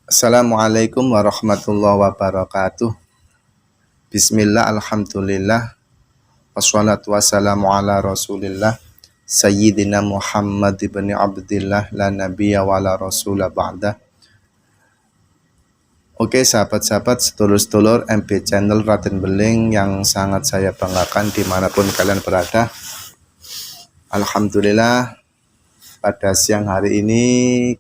Assalamualaikum warahmatullahi wabarakatuh. Bismillah, alhamdulillah, wassalatu wassalamu ala rasulillah Sayyidina Muhammad ibn Abdillah, la nabiyya wa la rasulah ba'dah. Oke sahabat-sahabat, sedulur-sedulur MB Channel Raden Beling yang sangat saya banggakan dimanapun kalian berada. Alhamdulillah, pada siang hari ini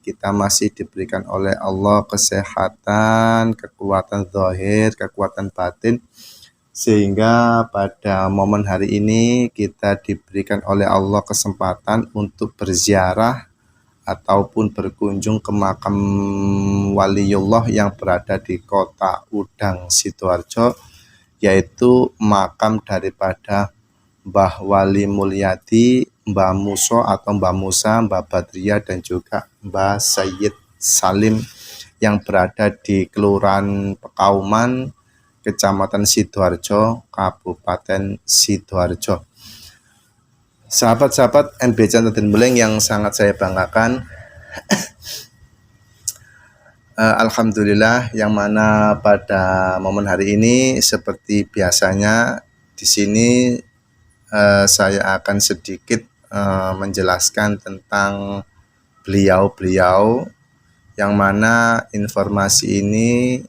kita masih diberikan oleh Allah kesehatan, kekuatan zahir, kekuatan batin, sehingga pada momen hari ini kita diberikan oleh Allah kesempatan untuk berziarah ataupun berkunjung ke makam waliullah yang berada di kota Udang, Sidoarjo, yaitu makam daripada Mbah Wali Mulyadi, Mbah Muso atau Mbah Musa, Mbah Badria, dan juga Mbah Sayyid Salim yang berada di Kelurahan Pekauman, Kecamatan Sidoarjo, Kabupaten Sidoarjo. Sahabat-sahabat MB Channel Raden Beling yang sangat saya banggakan, alhamdulillah, yang mana pada momen hari ini seperti biasanya di sini saya akan sedikit menjelaskan tentang beliau-beliau, yang mana informasi ini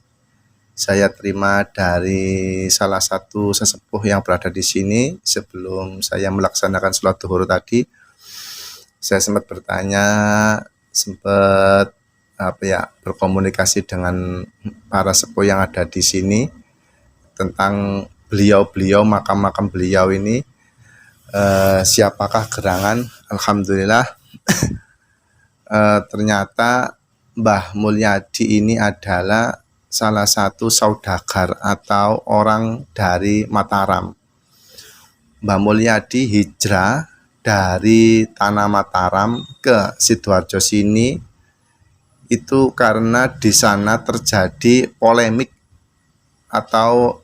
saya terima dari salah satu sesepuh yang berada di sini. Sebelum saya melaksanakan sholat zuhur tadi, saya sempat berkomunikasi dengan para sepuh yang ada di sini tentang beliau-beliau, makam-makam beliau ini. Siapakah gerangan? Alhamdulillah, ternyata Mbah Mulyadi ini adalah salah satu saudagar atau orang dari Mataram. Mbah Mulyadi hijrah dari tanah Mataram ke Sidoarjo sini itu karena di sana terjadi polemik, atau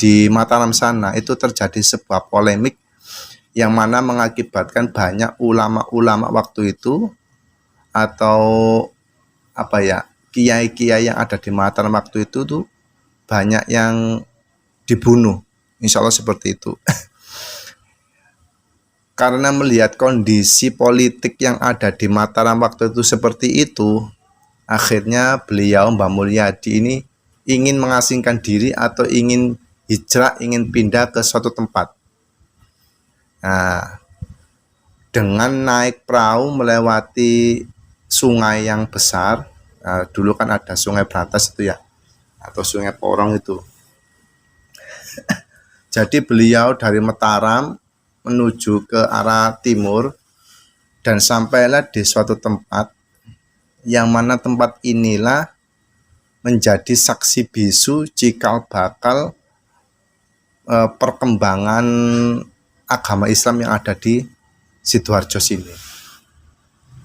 di Mataram sana itu terjadi sebuah polemik yang mana mengakibatkan banyak ulama-ulama waktu itu, atau kiai-kiai yang ada di Mataram waktu itu tuh banyak yang dibunuh, insya Allah seperti itu. Karena melihat kondisi politik yang ada di Mataram waktu itu seperti itu, akhirnya beliau Mbah Mulyadi ini ingin mengasingkan diri atau ingin hijrah, ingin pindah ke suatu tempat. Nah, dengan naik perahu melewati sungai yang besar, dulu kan ada sungai Brantas itu ya, atau sungai Porong itu. Jadi beliau dari Mataram menuju ke arah timur dan sampailah di suatu tempat, yang mana tempat inilah menjadi saksi bisu cikal bakal perkembangan agama Islam yang ada di Sidoarjo sini.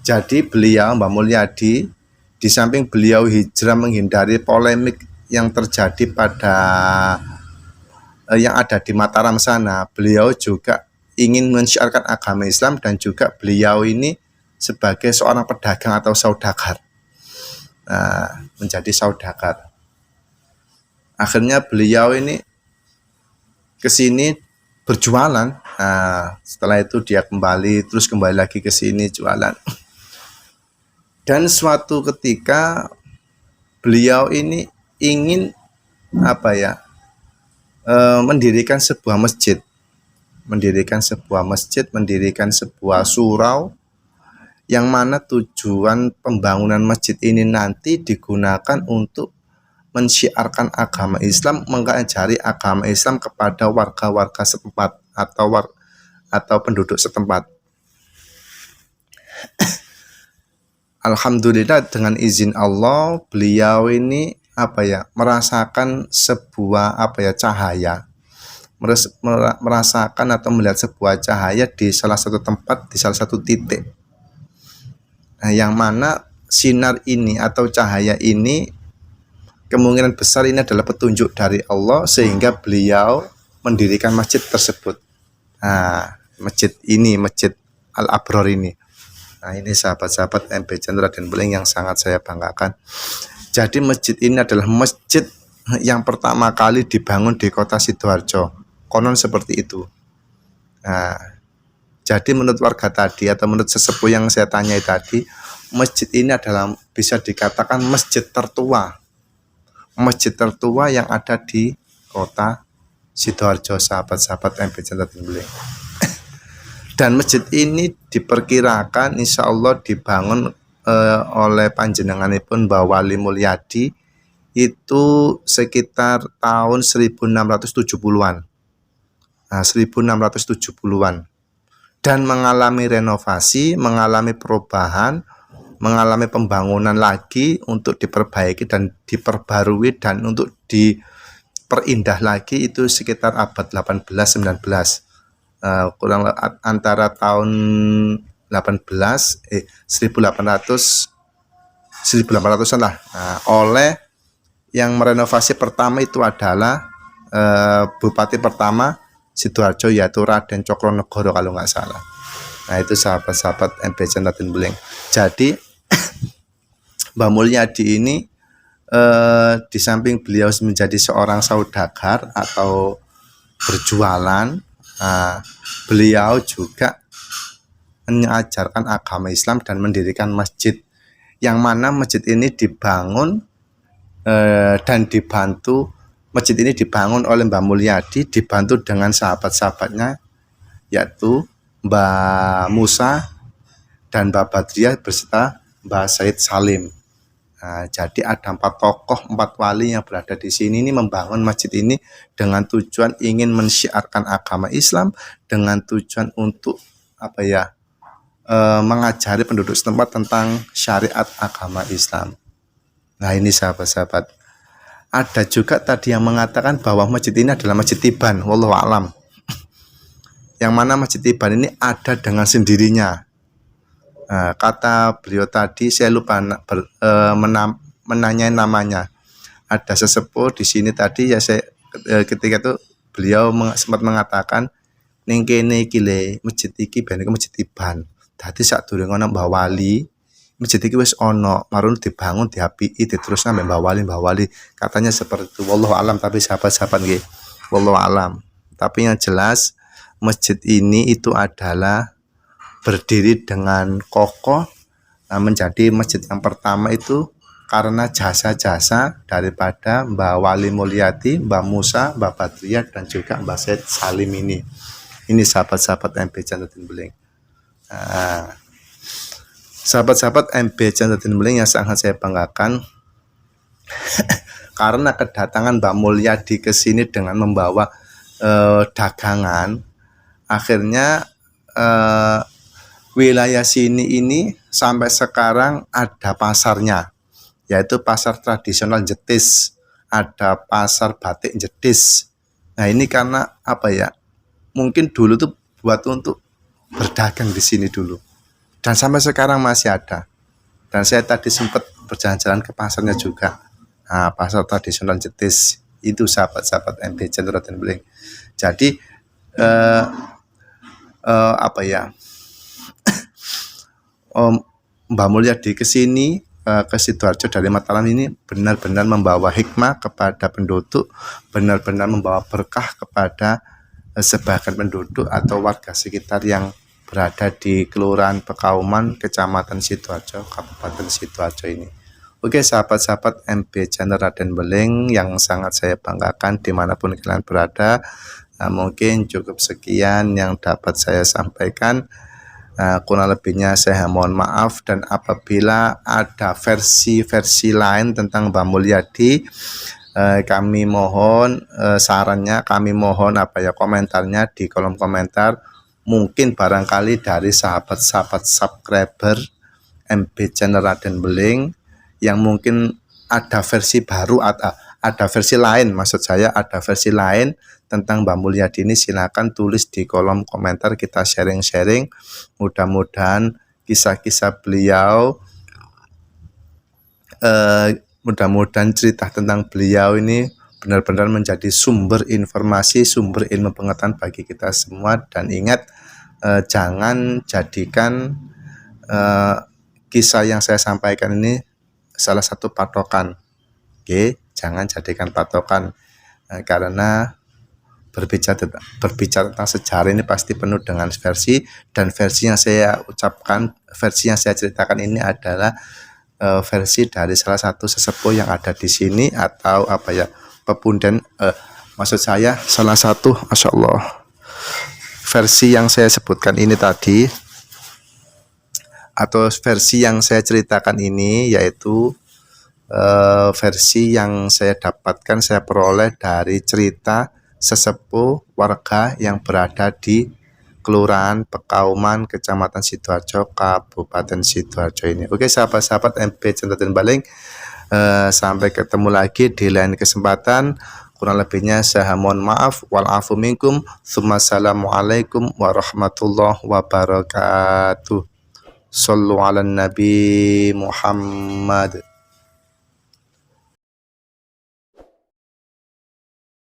Jadi beliau, Mbah Mulyadi, di samping beliau hijrah menghindari polemik yang terjadi pada yang ada di Mataram sana, beliau juga ingin mensiarkan agama Islam, dan juga beliau ini sebagai seorang pedagang atau saudagar, menjadi saudagar. Akhirnya beliau ini ke sini berjualan. Setelah itu dia kembali lagi ke sini jualan. Dan suatu ketika beliau ini ingin mendirikan sebuah masjid, mendirikan sebuah surau, yang mana tujuan pembangunan masjid ini nanti digunakan untuk mensiarkan agama Islam, mengajari agama Islam kepada warga-warga setempat atau penduduk setempat. Alhamdulillah, dengan izin Allah, beliau ini merasakan sebuah cahaya, merasakan atau melihat sebuah cahaya di salah satu tempat, di salah satu titik. Yang mana sinar ini atau cahaya ini kemungkinan besar ini adalah petunjuk dari Allah, sehingga beliau mendirikan masjid tersebut. Masjid ini, Masjid Al-Abror ini. Ini sahabat-sahabat MB Channel Raden Beling yang sangat saya banggakan. Jadi masjid ini adalah masjid yang pertama kali dibangun di kota Sidoarjo. Konon seperti itu. Jadi menurut warga tadi atau menurut sesepuh yang saya tanyai tadi, masjid ini adalah bisa dikatakan masjid tertua yang ada di kota Sidoarjo, sahabat-sahabat MB Channel Raden Beling. Dan masjid ini diperkirakan insya Allah dibangun oleh panjenenganipun Mbah Wali Mulyadi itu sekitar tahun 1670-an. 1670-an. Dan mengalami renovasi, mengalami perubahan, mengalami pembangunan lagi untuk diperbaiki dan diperbarui dan untuk diperindah lagi itu sekitar abad 18-19. Kurang antara tahun 1800-an lah. Oleh yang merenovasi pertama itu adalah Bupati pertama Sidoarjo, yaitu Raden Cokronegoro kalau nggak salah. Itu sahabat-sahabat MB Channel Raden Beling. Jadi Mbah Mulyadi ini di samping beliau menjadi seorang saudagar atau berjualan, beliau juga mengajarkan agama Islam dan mendirikan masjid, yang mana masjid ini dibangun dan dibantu. Masjid ini dibangun oleh Mbah Mulyadi, dibantu dengan sahabat-sahabatnya, yaitu Mbah Musa dan Mbah Badriah beserta Mbah Said Salim. Jadi ada 4 tokoh, 4 wali yang berada di sini ini membangun masjid ini dengan tujuan ingin mensyiarkan agama Islam, dengan tujuan untuk mengajari penduduk setempat tentang syariat agama Islam. Ini sahabat-sahabat, ada juga tadi yang mengatakan bahwa masjid ini adalah masjid tiban, wallahu a'lam. Yang mana masjid tiban ini ada dengan sendirinya. Kata beliau tadi, saya lupa menanyai namanya. Ada sesepuh di sini tadi ya, saya ketika itu beliau sempat mengatakan ning kene iki le masjid iki ben iku masjid tiban. Dadi sadurunge ana Mbah Wali, masjid iki wis ana, marun dibangun, diapiki, diterusna mbek Mbah Wali. Katanya seperti itu. Wallahu alam, tapi sahabat-sahabat nggih. Wallahu alam. Tapi yang jelas masjid ini itu adalah berdiri dengan kokoh, menjadi masjid yang pertama itu karena jasa-jasa daripada Mbah Wali Mulyadi, Mbah Musa, Mbah Badriah, dan juga Mbah Said Salim ini. Ini sahabat-sahabat MB Channel Raden Beling. Sahabat-sahabat MB Channel Raden Beling yang sangat saya banggakan, karena kedatangan Mbah Mulyadi ke sini dengan membawa dagangan, akhirnya wilayah sini ini sampai sekarang ada pasarnya, yaitu pasar tradisional Jetis, ada pasar batik Jetis, Nah ini karena apa ya? Mungkin dulu tuh buat untuk berdagang di sini dulu. Dan sampai sekarang masih ada. Dan saya tadi sempat berjalan-jalan ke pasarnya juga. Nah, pasar tradisional Jetis itu sahabat-sahabat MBC Raden Beling. Jadi apa ya? Mbak Mulyadi ke sini ke Sidoarjo dari Mataram ini benar-benar membawa hikmah kepada penduduk, benar-benar membawa berkah kepada sebagian penduduk atau warga sekitar yang berada di Kelurahan Pekauman, Kecamatan Sidoarjo, Kabupaten Sidoarjo ini. Oke sahabat-sahabat MB Channel Raden Beling yang sangat saya banggakan dimanapun kalian berada. Nah, mungkin cukup sekian yang dapat saya sampaikan. Kurang lebihnya saya mohon maaf, dan apabila ada versi-versi lain tentang Mbak Mulyadi, kami mohon sarannya, kami mohon komentarnya di kolom komentar. Mungkin barangkali dari sahabat-sahabat subscriber MB Channel Raden Beling yang mungkin ada versi baru, ada versi lain, maksud saya ada versi lain tentang Mbak Mulyadi ini, silakan tulis di kolom komentar, kita sharing-sharing. Mudah-mudahan kisah-kisah beliau, mudah-mudahan cerita tentang beliau ini benar-benar menjadi sumber informasi, sumber ilmu pengetahuan bagi kita semua. Dan ingat, jangan jadikan kisah yang saya sampaikan ini salah satu patokan. Oke, jangan jadikan patokan, karena berbicara tentang sejarah ini pasti penuh dengan versi, dan versi yang saya ucapkan, versi yang saya ceritakan ini adalah versi dari salah satu sesepuh yang ada di sini, atau pepunden, maksud saya salah satu, Masya Allah, versi yang saya sebutkan ini tadi, atau versi yang saya ceritakan ini, yaitu versi yang saya dapatkan, saya peroleh dari cerita sesepuh warga yang berada di Kelurahan Pekauman, Kecamatan Sidoarjo, Kabupaten Sidoarjo ini. Oke sahabat-sahabat MB Channel Raden Beling, sampai ketemu lagi di lain kesempatan. Kurang lebihnya saya mohon maaf. Walafu minkum. Assalamualaikum warahmatullahi wabarakatuh. Sallu ala Nabi Muhammad.